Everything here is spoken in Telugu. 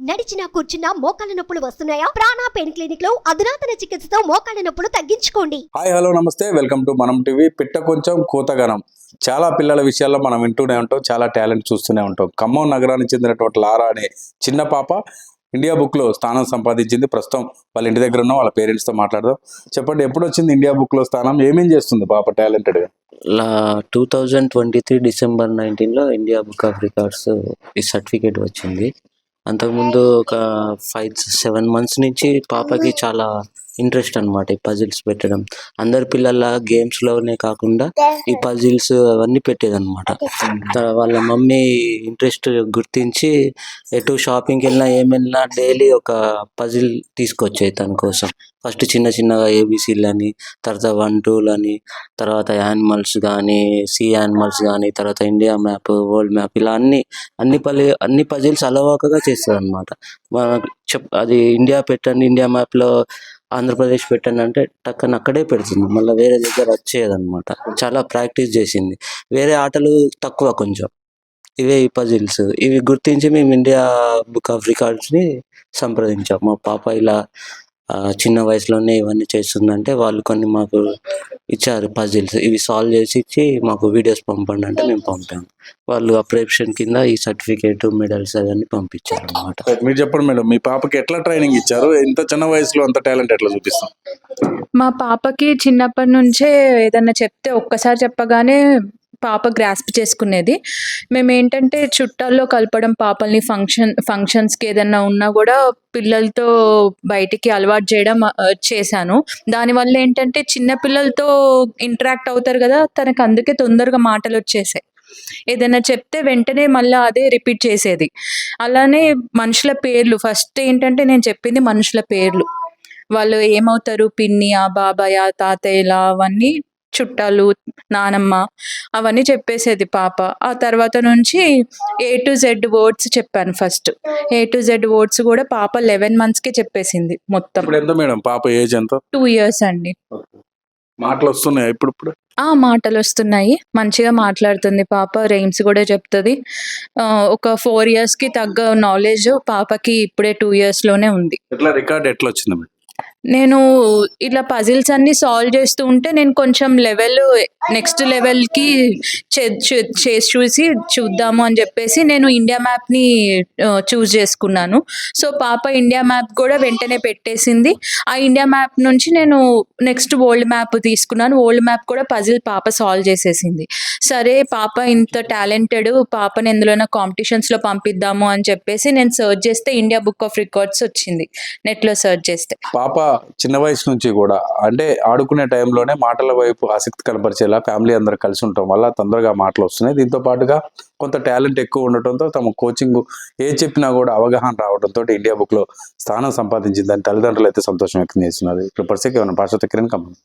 నడిచినా కూర్చున్నా మోకాళ్ళ నొప్పులు వస్తున్నాయా? ప్రాణా పెయిన్ క్లినిక్ లో అధునాతన చికిత్సతో మోకాళ్ళ నొప్పులు తగ్గించుకోండి. హాయ్ హలో నమస్తే, వెల్కమ్ టు మనం టీవీ. పిట్ట కొంచెం కూతగనం. చాలా పిల్లల విషయాల్లో మనం వింటూనే ఉంటాం, చాలా టాలెంట్ చూస్తూనే ఉంటాం. ఖమ్మం నగరానికి చెందినటువంటి లారా అనే చిన్న పాప ఇండియా బుక్ లో స్థానం సంపాదించింది. ప్రస్తుతం వాళ్ళ ఇంటి దగ్గర ఉన్న వాళ్ళ పేరెంట్స్ తో మాట్లాడదాం. చెప్పండి, ఎప్పుడు వచ్చింది ఇండియా బుక్ లో స్థానం? ఏమేం చేస్తుంది పాప టాలెంటెడ్ గా? 2023 డిసెంబర్ 19లో ఇండియా బుక్ ఆఫ్ రికార్డ్స్ ఈ సర్టిఫికేట్ వచ్చింది. అంతకుముందు ఒక 5-7 మంత్స్ నుంచి పాపకి చాలా ఇంట్రెస్ట్ అన్నమాట ఈ పజిల్స్ పెట్టడం. అందరి పిల్లల గేమ్స్లోనే కాకుండా ఈ పజిల్స్ అవన్నీ పెట్టేదన్నమాట. వాళ్ళ మమ్మీ ఇంట్రెస్ట్ గుర్తించి ఎటు షాపింగ్కి వెళ్ళినా ఏమైనా డైలీ ఒక పజిల్ తీసుకొచ్చేది తన కోసం. ఫస్ట్ చిన్న చిన్నగా ఏబిసిలు అని, తర్వాత 1-2 అని, తర్వాత యానిమల్స్ కానీ, సీ యానిమల్స్ కానీ, తర్వాత ఇండియా మ్యాప్, వరల్డ్ మ్యాప్, ఇలా అన్ని పజిల్స్ అలవాకగా చేస్తుంది అనమాట. అది ఇండియా పెట్టండి, ఇండియా మ్యాప్లో ఆంధ్రప్రదేశ్ పెట్టండి అంటే టక్కన అక్కడే పెడుతుంది, మళ్ళీ వేరే దగ్గర వచ్చేదన్నమాట. చాలా ప్రాక్టీస్ చేసింది. వేరే ఆటలు తక్కువ కొంచెం, ఇవే ఈ పజిల్స్. ఇవి గుర్తించి మేము ఇండియా బుక్ ఆఫ్ రికార్డ్స్ని సంప్రదించాం. మా పాప ఇలా చిన్న వయసులోనే ఇవన్నీ చేస్తుందంటే వాళ్ళు కొన్ని మాకు ఇచ్చారు పజిల్స్. ఇవి సాల్వ్ చేసి ఇచ్చి మాకు వీడియోస్ పంపండి అంటే మేము పంపాము. వాళ్ళు అప్రిషియేషన్ కింద ఈ సర్టిఫికేట్, మెడల్స్ అవన్నీ పంపించారు అన్నమాట. మీరు చెప్పండి మేడం, మీ పాపకి ఎట్లా ట్రైనింగ్ ఇచ్చారు? ఇంత చిన్న వయసులో అంత టాలెంట్ ఎట్లా చూపిస్తాం? మా పాపకి చిన్నప్పటి నుంచే ఏదన్నా చెప్తే ఒక్కసారి చెప్పగానే పాప గ్రాస్ప్ చేసుకునేది. మేమేంటంటే చుట్టాల్లో కలపడం పాపల్ని, ఫంక్షన్స్కి ఏదన్నా ఉన్నా కూడా పిల్లలతో బయటికి అలవాటు చేయడం చేశాను. దానివల్ల ఏంటంటే చిన్న పిల్లలతో ఇంటరాక్ట్ అవుతారు కదా, తనకు అందుకే తొందరగా మాటలు వచ్చేసాయి. ఏదైనా చెప్తే వెంటనే మళ్ళీ అదే రిపీట్ చేసేది. అలానే మనుషుల పేర్లు, ఫస్ట్ ఏంటంటే నేను చెప్పింది మనుషుల పేర్లు. వాళ్ళు ఏమవుతారు, పిన్నియా, బాబాయ్, తాతయ్యలా, అవన్నీ చుట్టాలు, నానమ్మ, అవన్నీ చెప్పేసేది పాప. ఆ తర్వాత నుంచి A to Z వర్డ్స్ చెప్పాను. First A to Z words కూడా పాప 11 monthsకే చెప్పేసింది మొత్తం. ఇప్పుడు ఎంత మేడం పాప ఏజ్ ఎంత? 2 years అండి. మాటలు వస్తున్నాయి ఇప్పుడు? మాటలు వస్తున్నాయి, మంచిగా మాట్లాడుతుంది పాప. రైమ్స్ కూడా చెప్తుంది. ఒక 4 yearsకి తగ్గ నాలెడ్జ్ పాపకి ఇప్పుడే 2 yearsలోనే ఉంది. ఎట్లా రికార్డ్ ఎట్లా వచ్చింది మేడం? నేను ఇలా పజిల్స్ అన్ని సాల్వ్ చేస్తూ ఉంటే నేను కొంచెం నెక్స్ట్ లెవెల్కి చేసి చూద్దాము అని చెప్పేసి నేను ఇండియా మ్యాప్ని చూస్ చేసుకున్నాను. సో పాప ఇండియా మ్యాప్ కూడా వెంటనే పెట్టేసింది. ఆ ఇండియా మ్యాప్ నుంచి నేను నెక్స్ట్ వరల్డ్ మ్యాప్ తీసుకున్నాను. వరల్డ్ మ్యాప్ కూడా పజిల్ పాప సాల్వ్ చేసేసింది. సరే పాప ఇంత టాలెంటెడ్, పాపని ఎందులోనైనా కాంపిటీషన్స్లో పంపిద్దాము అని చెప్పేసి నేను సర్చ్ చేస్తే ఇండియా బుక్ ఆఫ్ రికార్డ్స్ వచ్చింది నెట్లో సర్చ్ చేస్తే. పాప చిన్న వయసు నుంచి కూడా అంటే ఆడుకునే టైంలోనే మాటల వైపు ఆసక్తి కనపరిచేలా ఫ్యామిలీ అందరూ కలిసి ఉండటం వల్ల తొందరగా మాటలు వస్తున్నాయి. దీంతో పాటుగా కొంత టాలెంట్ ఎక్కువ ఉండటంతో తమ కోచింగ్ ఏ చెప్పినా కూడా అవగాహన రావడంతో ఇండియా బుక్ లో స్థానం సంపాదించిందని తల్లిదండ్రులు అయితే సంతోషం వ్యక్తం చేస్తున్నారు. ఇప్పుడు పరిస్థితి ఏమైనా భాష తగ్గిన